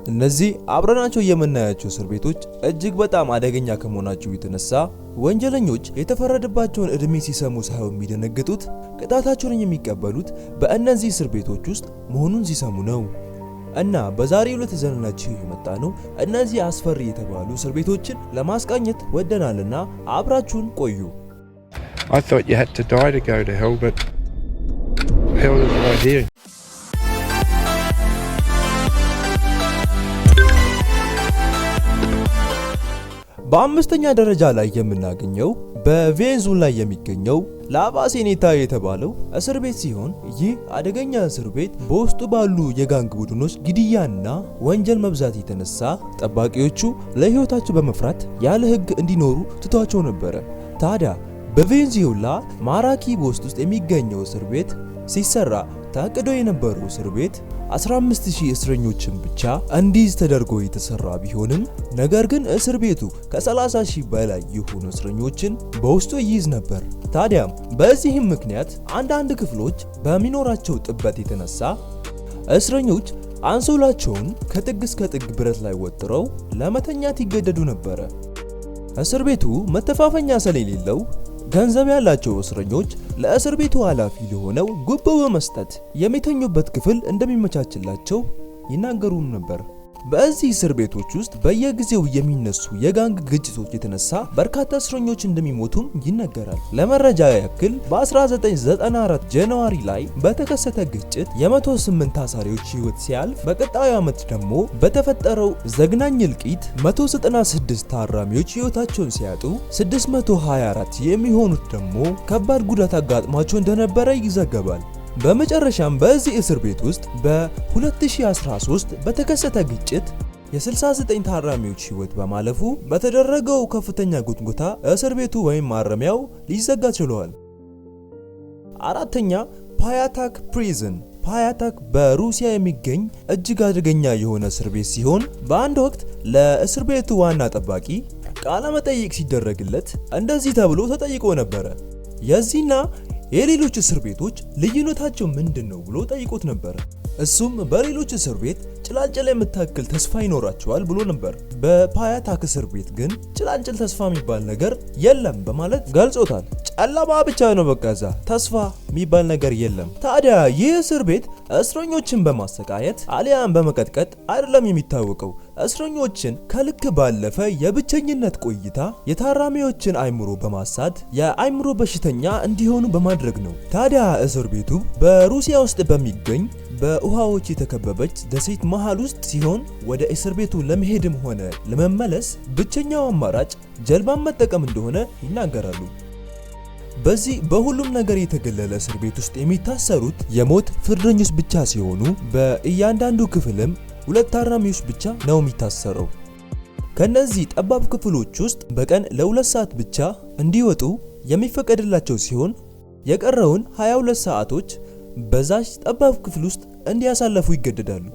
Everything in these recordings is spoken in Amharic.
እነዚህ አብረናቸው የምናያቸው እስር ቤቶች እጅግ በጣም አደገኛ ከመሆናቸው የተነሳ ወንጀለኞች የተፈረደባቸውን እድሜ ሲሰሙ ሳይሆን የሚደነግጡት ቅጣታቸውን የሚቀበሉት በእነዚህ እስር ቤቶች ውስጥ መሆኑን ሲሰሙ ነው። እና በዛሬው ዕለት ዘንላችሁ የመጣ ነው እነዚህ አስፈሪ የተባሉ እስር ቤቶችን ለማስቃኘት ወደናልና አብራችሁን ቆዩ። I thought you had to die to go to hell, but hell is right here. በአምስተኛ ደረጃ ላይ የምናገኘው በቬንዙዌላ ላይ የሚገኘው ላባሴኔታ የተባለው እስር ቤት ሲሆን ይህ አደገኛ እስር ቤት በውስጡ ባሉ የጋንግ ቡድኖች ግድያና ወንጀል መብዛት የተነሳ ጠባቂዎቹ ለህይወታቸው በመፍራት ያለ ህግ እንዲኖሩ ትቷቸው ነበረ። ታዲያ በቬንዙዌላ ማራኪቦ ውስጥ የሚገኘው እስር ቤት ሲሰራ ታቅዶ የነበረው እስር ቤት 15000 እስረኞችን ብቻ እንዲይዝ ተደርጎ የተሰራ ቢሆንም ነገር ግን እስር ቤቱ ከ30000 በላይ የሆኑ እስረኞችን በውስጡ ይይዝ ነበር። ታዲያም በዚህም ምክንያት አንዳንድ ክፍሎች በሚኖራቸው ጥበት የተነሳ እስረኞች አንሶላቸውን ከጥግ እስከ ጥግ ብረት ላይ ወጥረው ለመተኛት ይገደዱ ነበር። እስር ቤቱ መተፋፈኛ ስለሌለው ገንዘብ ያላቸው እስረኞች ለእስር ቤቱ ኃላፊ ለሆነው ጉቦ በመስጠት የሚተኙበት ክፍል እንደሚመቻችላቸው ይናገሩ ነበር። በዚህ እስር ቤቶች ውስጥ በየጊዜው የሚነሱ የጋንግ ግጭቶች የተነሳ በርካታ እስረኞች እንደሚሞቱም ይነገራል። ለመረጃ ያክል በ1994 ጃንዋሪ ላይ በተከሰተ ግጭት የ108 ታሳሪዎች ህይወት ሲያልፍ በቀጣዩ ዓመት ደግሞ በተፈጠረው ዘግናኝ እልቂት 196 ታራሚዎች ህይወታቸውን ሲያጡ 624 የሚሆኑት ደግሞ ከባድ ጉዳት አጋጥሟቸው እንደነበረ ይዘገባል። በመጨረሻም በዚህ እስር ቤት ውስጥ በ2013 በተከሰተ ግጭት የ69 ታራሚዎች ህይወት በማለፉ በተደረገው ከፍተኛ ጉትጎታ እስር ቤቱ ወይም ማረሚያው ሊዘጋ ችሏል። አራተኛ ፓያታክ ፕሪዝን። ፓያታክ በሩሲያ የሚገኝ እጅግ አደገኛ የሆነ እስር ቤት ሲሆን በአንድ ወቅት ለእስር ቤቱ ዋና ጠባቂ ቃለ መጠይቅ ሲደረግለት እንደዚህ ተብሎ ተጠይቆ ነበረ። የዚህና የሌሎች እስር ቤቶች ልዩነታቸው ምንድነው ብሎ ጠይቆት ነበር። እሱም በሌሎች እስር ቤት ጭላንጭል የምታክል ተስፋ ይኖራቸዋል ብሎ ነበር። በፓያታክ እስር ቤት ግን ጭላንጭል ተስፋ የሚባል ነገር የለም በማለት ገልጾታል። ጨለማ ብቻ ነው፣ በቃ እዛ ተስፋ የሚባል ነገር የለም። ታዲያ ይህ እስር ቤት እስረኞችን በማሰቃየት አሊያም በመቀጥቀጥ አይደለም የሚታወቀው። እስረኞችን ከልክ ባለፈ የብቸኝነት ቆይታ የታራሚዎችን አይምሮ በማሳት የአይምሮ በሽተኛ እንዲሆኑ በማድረግ ነው። ታዲያ እስር ቤቱ በሩሲያ ውስጥ በሚገኝ በውሃዎች የተከበበች ደሴት መሃል ውስጥ ሲሆን ወደ እስር ቤቱ ለመሄድም ሆነ ለመመለስ ብቸኛው አማራጭ ጀልባን መጠቀም እንደሆነ ይናገራሉ። በዚህ በሁሉም ነገር የተገለለ እስር ቤት ውስጥ የሚታሰሩት የሞት ፍርደኞች ብቻ ሲሆኑ በእያንዳንዱ ክፍልም 2 ታራሚዎች ብቻ ነው የሚታሰረው። ከነዚህ ጠባብ ክፍሎች ውስጥ በቀን ለ2 ሰዓት ብቻ እንዲወጡ የሚፈቀድላቸው ሲሆን የቀረውን 22 ሰዓቶች በዛች ጠባብ ክፍል ውስጥ እንዲያሳልፉ ይገደዳሉ።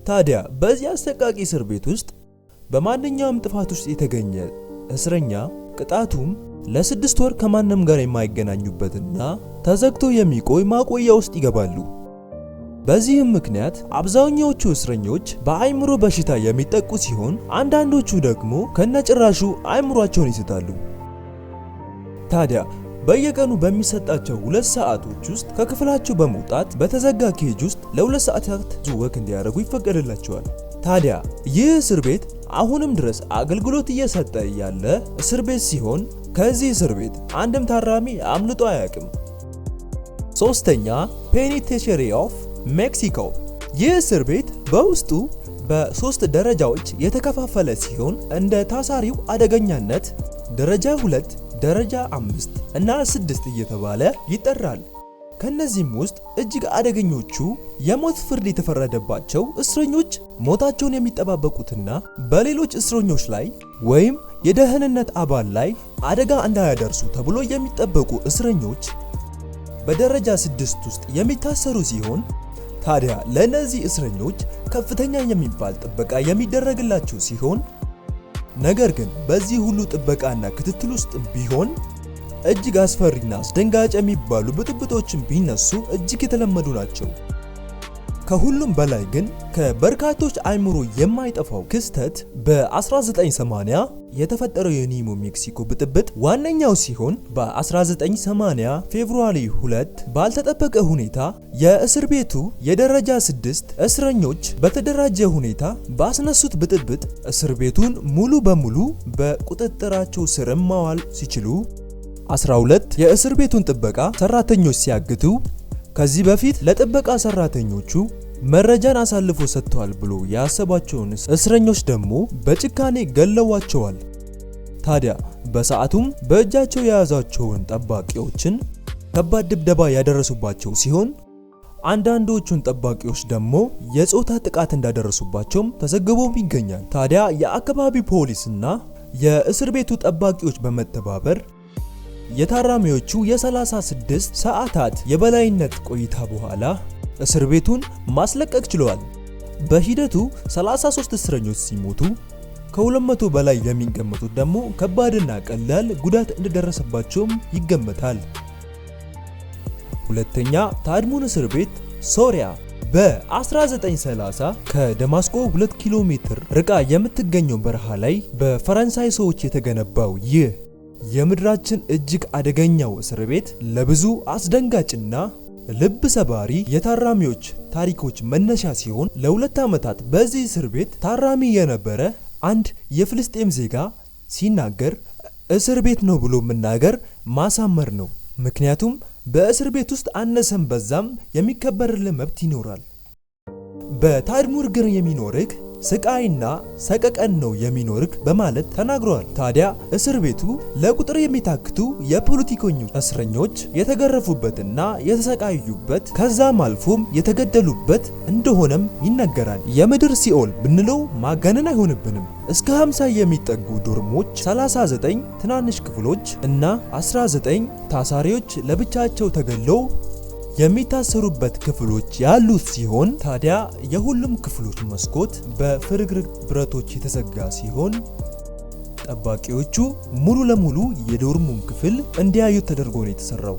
ታዲያ በዚህ አሰቃቂ እስር ቤት ውስጥ በማንኛውም ጥፋት ውስጥ የተገኘ እስረኛ ቅጣቱም ለ6 ወር ከማንም ጋር የማይገናኙበትና ተዘግቶ የሚቆይ ማቆያ ውስጥ ይገባሉ። በዚህም ምክንያት አብዛኛዎቹ እስረኞች በአይምሮ በሽታ የሚጠቁ ሲሆን አንዳንዶቹ ደግሞ ከነጭራሹ አይምሯቸውን ይስታሉ። ታዲያ በየቀኑ በሚሰጣቸው 2 ሰዓቶች ውስጥ ከክፍላቸው በመውጣት በተዘጋ ኬጅ ውስጥ ለ2 ሰዓታት ወክ እንዲያደርጉ ይፈቀድላቸዋል። ታዲያ ይህ እስር ቤት አሁንም ድረስ አገልግሎት እየሰጠ ያለ እስር ቤት ሲሆን ከዚህ እስር ቤት አንድም ታራሚ አምልጦ አያውቅም። ሶስተኛ ፔኒቴንሸሪ ኦፍ ሜክሲኮ። ይህ እስር ቤት በውስጡ በ3 ደረጃዎች የተከፋፈለ ሲሆን እንደ ታሳሪው አደገኛነት ደረጃ 2፣ ደረጃ 5 እና 6 እየተባለ ይጠራል። ከነዚህም ውስጥ እጅግ አደገኞቹ የሞት ፍርድ የተፈረደባቸው እስረኞች ሞታቸውን የሚጠባበቁትና በሌሎች እስረኞች ላይ ወይም የደህንነት አባል ላይ አደጋ እንዳያደርሱ ተብሎ የሚጠበቁ እስረኞች በደረጃ 6 ውስጥ የሚታሰሩ ሲሆን ታዲያ ለነዚህ እስረኞች ከፍተኛ የሚባል ጥበቃ የሚደረግላቸው ሲሆን ነገር ግን በዚህ ሁሉ ጥበቃና ክትትል ውስጥ ቢሆን እጅግ አስፈሪና አስደንጋጭ የሚባሉ ብጥብጦችን ቢነሱ እጅግ የተለመዱ ናቸው። ከሁሉም በላይ ግን ከበርካቶች አይምሮ የማይጠፋው ክስተት በ1980 የተፈጠረው የኒው ሜክሲኮ ብጥብጥ ዋነኛው ሲሆን በ1980 ፌብሩዋሪ 2 ባልተጠበቀ ሁኔታ የእስር ቤቱ የደረጃ 6 እስረኞች በተደራጀ ሁኔታ ባስነሱት ብጥብጥ እስር ቤቱን ሙሉ በሙሉ በቁጥጥራቸው ስር ማዋል ሲችሉ 12 የእስር ቤቱን ጥበቃ ሰራተኞች ሲያግቱ ከዚህ በፊት ለጥበቃ ሰራተኞቹ መረጃን አሳልፎ ሰጥተዋል ብሎ ያሰባቸውን እስረኞች ደግሞ በጭካኔ ገለዋቸዋል። ታዲያ በሰዓቱም በእጃቸው የያዛቸውን ጠባቂዎችን ከባድ ድብደባ ያደረሱባቸው ሲሆን አንዳንዶቹን ጠባቂዎች ደግሞ የጾታ ጥቃት እንዳደረሱባቸውም ተዘግቦም ይገኛል። ታዲያ የአካባቢ ፖሊስና የእስር ቤቱ ጠባቂዎች በመተባበር የታራሚዎቹ የ36 ሰዓታት የበላይነት ቆይታ በኋላ እስር ቤቱን ማስለቀቅ ችለዋል። በሂደቱ 33 እስረኞች ሲሞቱ ከ200 በላይ የሚገመቱት ደግሞ ከባድና ቀላል ጉዳት እንደደረሰባቸውም ይገመታል። ሁለተኛ ታድሙን እስር ቤት ሶሪያ በ1930 ከደማስቆ 2 ኪሎ ሜትር ርቃ የምትገኘው በረሃ ላይ በፈረንሳይ ሰዎች የተገነባው ይህ የምድራችን እጅግ አደገኛው እስር ቤት ለብዙ አስደንጋጭና ልብ ሰባሪ የታራሚዎች ታሪኮች መነሻ ሲሆን ለ2 ዓመታት በዚህ እስር ቤት ታራሚ የነበረ አንድ የፍልስጤም ዜጋ ሲናገር እስር ቤት ነው ብሎ መናገር ማሳመር ነው። ምክንያቱም በእስር ቤት ውስጥ አነሰም በዛም የሚከበርልህ መብት ይኖራል። በታድሙር ግን የሚኖርህ ስቃይና ሰቀቀን ነው የሚኖርክ በማለት ተናግሯል። ታዲያ እስር ቤቱ ለቁጥር የሚታክቱ የፖለቲከኞች እስረኞች የተገረፉበትና የተሰቃዩበት ከዛም አልፎም የተገደሉበት እንደሆነም ይነገራል። የምድር ሲኦል ብንለው ማጋነን አይሆንብንም። እስከ 50 የሚጠጉ ዶርሞች፣ 39 ትናንሽ ክፍሎች እና 19 ታሳሪዎች ለብቻቸው ተገለው የሚታሰሩበት ክፍሎች ያሉት ሲሆን ታዲያ የሁሉም ክፍሎች መስኮት በፍርግርግ ብረቶች የተዘጋ ሲሆን ጠባቂዎቹ ሙሉ ለሙሉ የዶርሙን ክፍል እንዲያዩት ተደርጎ ነው የተሰራው።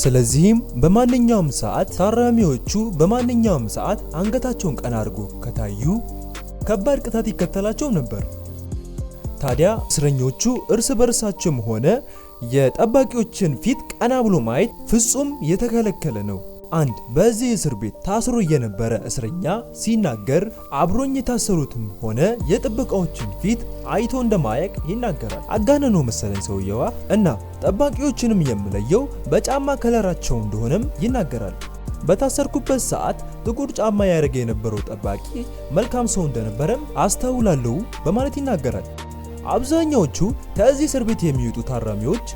ስለዚህም በማንኛውም ሰዓት ታራሚዎቹ በማንኛውም ሰዓት አንገታቸውን ቀና አድርጎ ከታዩ ከባድ ቅጣት ይከተላቸው ነበር። ታዲያ እስረኞቹ እርስ በርሳቸውም ሆነ የጠባቂዎችን ፊት ቀና ብሎ ማየት ፍጹም የተከለከለ ነው። አንድ በዚህ እስር ቤት ታስሮ የነበረ እስረኛ ሲናገር አብሮኝ የታሰሩትም ሆነ የጥበቃዎችን ፊት አይቶ እንደማያውቅ ይናገራል። አጋነኖ መሰለኝ ሰውየዋ እና ጠባቂዎችንም የምለየው በጫማ ከለራቸው እንደሆነም ይናገራል። በታሰርኩበት ሰዓት ጥቁር ጫማ ያደረገ የነበረው ጠባቂ መልካም ሰው እንደነበረም አስተውላለሁ በማለት ይናገራል። አብዛኛዎቹ ከዚህ እስር ቤት የሚወጡ ታራሚዎች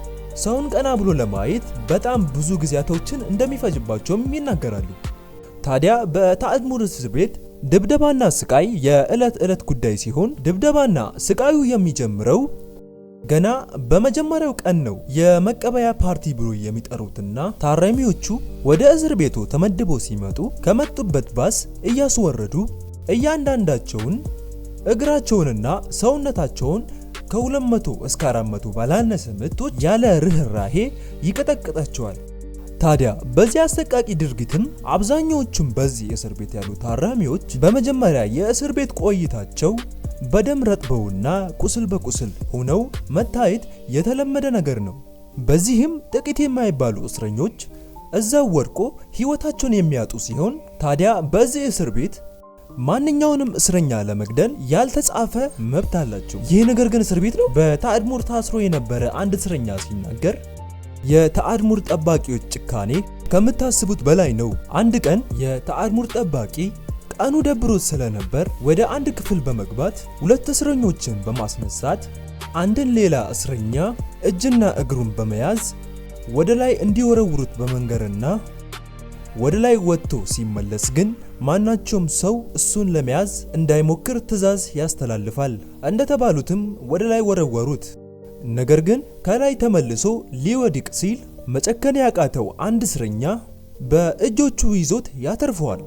ሰውን ቀና ብሎ ለማየት በጣም ብዙ ጊዜያቶችን እንደሚፈጅባቸውም ይናገራሉ። ታዲያ በታድሙር እስር ቤት ድብደባና ስቃይ የዕለት ጉዳይ ሲሆን ድብደባና ስቃዩ የሚጀምረው ገና በመጀመሪያው ቀን ነው። የመቀበያ ፓርቲ ብሎ የሚጠሩትና ታራሚዎቹ ወደ እስር ቤቱ ተመድበው ሲመጡ ከመጡበት ባስ እያስወረዱ እያንዳንዳቸውን እግራቸውንና ሰውነታቸውን ከ200 እስከ 400 ባላነሰ ምቶች ያለ ርህራሄ ይቀጠቅጣቸዋል። ታዲያ በዚህ አሰቃቂ ድርጊትም አብዛኛዎቹም በዚህ እስር ቤት ያሉ ታራሚዎች በመጀመሪያ የእስር ቤት ቆይታቸው በደም ረጥበውና ቁስል በቁስል ሆነው መታየት የተለመደ ነገር ነው። በዚህም ጥቂት የማይባሉ እስረኞች እዛው ወድቆ ህይወታቸውን የሚያጡ ሲሆን ታዲያ በዚህ እስር ቤት ማንኛውንም እስረኛ ለመግደል ያልተጻፈ መብት አላቸው። ይህ ነገር ግን እስር ቤት ነው። በታድሙር ታስሮ የነበረ አንድ እስረኛ ሲናገር የታድሙር ጠባቂዎች ጭካኔ ከምታስቡት በላይ ነው። አንድ ቀን የታድሙር ጠባቂ ቀኑ ደብሮት ስለነበር ወደ አንድ ክፍል በመግባት 2 እስረኞችን በማስነሳት አንድን ሌላ እስረኛ እጅና እግሩን በመያዝ ወደ ላይ እንዲወረውሩት በመንገርና ወደ ላይ ወጥቶ ሲመለስ ግን ማናቸውም ሰው እሱን ለመያዝ እንዳይሞክር ትዕዛዝ ያስተላልፋል። እንደተባሉትም ወደ ላይ ወረወሩት። ነገር ግን ከላይ ተመልሶ ሊወድቅ ሲል መጨከን ያቃተው አንድ እስረኛ በእጆቹ ይዞት ያተርፈዋል።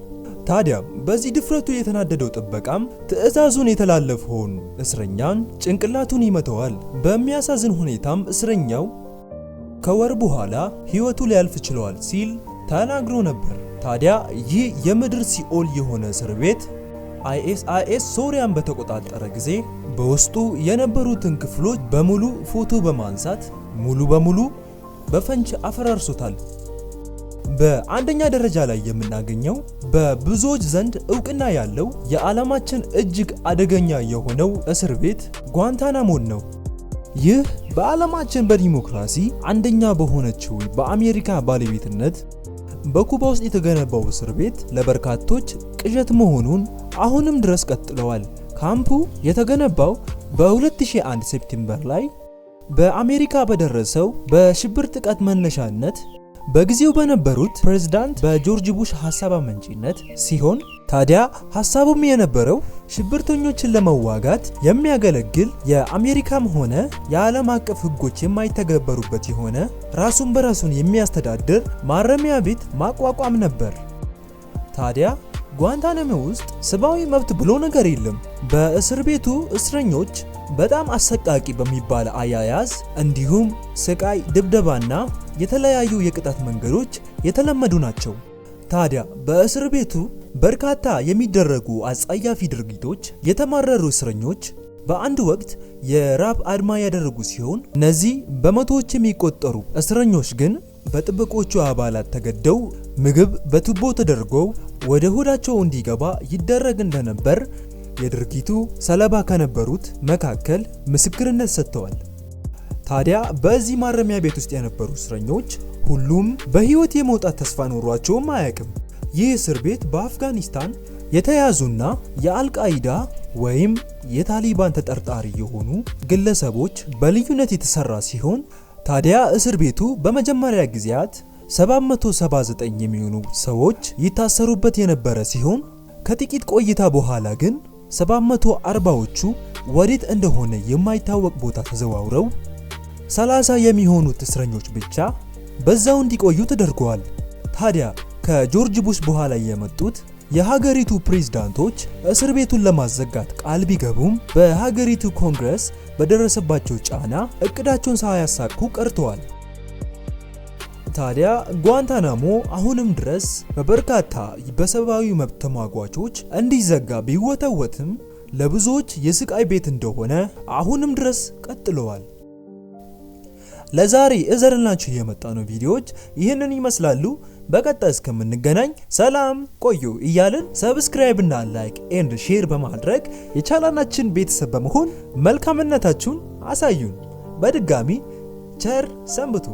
ታዲያ በዚህ ድፍረቱ የተናደደው ጥበቃም ትዕዛዙን የተላለፈውን እስረኛን ጭንቅላቱን ይመተዋል። በሚያሳዝን ሁኔታም እስረኛው ከወር በኋላ ሕይወቱ ሊያልፍ ችሏል ሲል ተናግሮ ነበር። ታዲያ ይህ የምድር ሲኦል የሆነ እስር ቤት ISIS ሶሪያን በተቆጣጠረ ጊዜ በውስጡ የነበሩትን ክፍሎች በሙሉ ፎቶ በማንሳት ሙሉ በሙሉ በፈንጅ አፈራርሶታል። በአንደኛ ደረጃ ላይ የምናገኘው በብዙዎች ዘንድ እውቅና ያለው የዓለማችን እጅግ አደገኛ የሆነው እስር ቤት ጓንታናሞን ነው። ይህ በዓለማችን በዲሞክራሲ አንደኛ በሆነችው በአሜሪካ ባለቤትነት በኩባ ውስጥ የተገነባው እስር ቤት ለበርካቶች ቅዠት መሆኑን አሁንም ድረስ ቀጥለዋል። ካምፑ የተገነባው በ2001 ሴፕቴምበር ላይ በአሜሪካ በደረሰው በሽብር ጥቃት መነሻነት በጊዜው በነበሩት ፕሬዝዳንት በጆርጅ ቡሽ ሐሳብ አመንጪነት ሲሆን ታዲያ ሐሳቡም የነበረው ሽብርተኞችን ለመዋጋት የሚያገለግል የአሜሪካም ሆነ የዓለም አቀፍ ሕጎች የማይተገበሩበት የሆነ ራሱን በራሱን የሚያስተዳድር ማረሚያ ቤት ማቋቋም ነበር። ታዲያ ጓንታናሞ ውስጥ ሰብአዊ መብት ብሎ ነገር የለም። በእስር ቤቱ እስረኞች በጣም አሰቃቂ በሚባል አያያዝ እንዲሁም ስቃይ፣ ድብደባና የተለያዩ የቅጣት መንገዶች የተለመዱ ናቸው። ታዲያ በእስር ቤቱ በርካታ የሚደረጉ አጸያፊ ድርጊቶች የተማረሩ እስረኞች በአንድ ወቅት የራብ አድማ ያደረጉ ሲሆን እነዚህ በመቶዎች የሚቆጠሩ እስረኞች ግን በጥበቆቹ አባላት ተገደው ምግብ በቱቦ ተደርጎ ወደ ሆዳቸው እንዲገባ ይደረግ እንደነበር የድርጊቱ ሰለባ ከነበሩት መካከል ምስክርነት ሰጥተዋል። ታዲያ በዚህ ማረሚያ ቤት ውስጥ የነበሩ እስረኞች ሁሉም በህይወት የመውጣት ተስፋ ኖሯቸውም አያውቅም። ይህ እስር ቤት በአፍጋኒስታን የተያዙና የአልቃይዳ ወይም የታሊባን ተጠርጣሪ የሆኑ ግለሰቦች በልዩነት የተሰራ ሲሆን ታዲያ እስር ቤቱ በመጀመሪያ ጊዜያት 779 የሚሆኑ ሰዎች ይታሰሩበት የነበረ ሲሆን ከጥቂት ቆይታ በኋላ ግን 740ዎቹ ወዴት እንደሆነ የማይታወቅ ቦታ ተዘዋውረው 30 የሚሆኑት እስረኞች ብቻ በዛው እንዲቆዩ ተደርገዋል። ታዲያ ከጆርጅ ቡሽ በኋላ የመጡት የሀገሪቱ ፕሬዝዳንቶች እስር ቤቱን ለማዘጋት ቃል ቢገቡም በሀገሪቱ ኮንግረስ በደረሰባቸው ጫና እቅዳቸውን ሳያሳኩ ቀርተዋል። ታዲያ ጓንታናሞ አሁንም ድረስ በበርካታ በሰብአዊ መብት ተሟጋቾች እንዲዘጋ ቢወተወትም ለብዙዎች የስቃይ ቤት እንደሆነ አሁንም ድረስ ቀጥለዋል። ለዛሬ እዘርላችሁ የመጣነው ቪዲዮዎች ይህንን ይመስላሉ። በቀጣይ እስከምንገናኝ ሰላም ቆዩ እያልን ሰብስክራይብ እና ላይክ ኤንድ ሼር በማድረግ የቻናላችን ቤተሰብ በመሆን መልካምነታችሁን አሳዩን። በድጋሚ ቸር ሰንብቱ።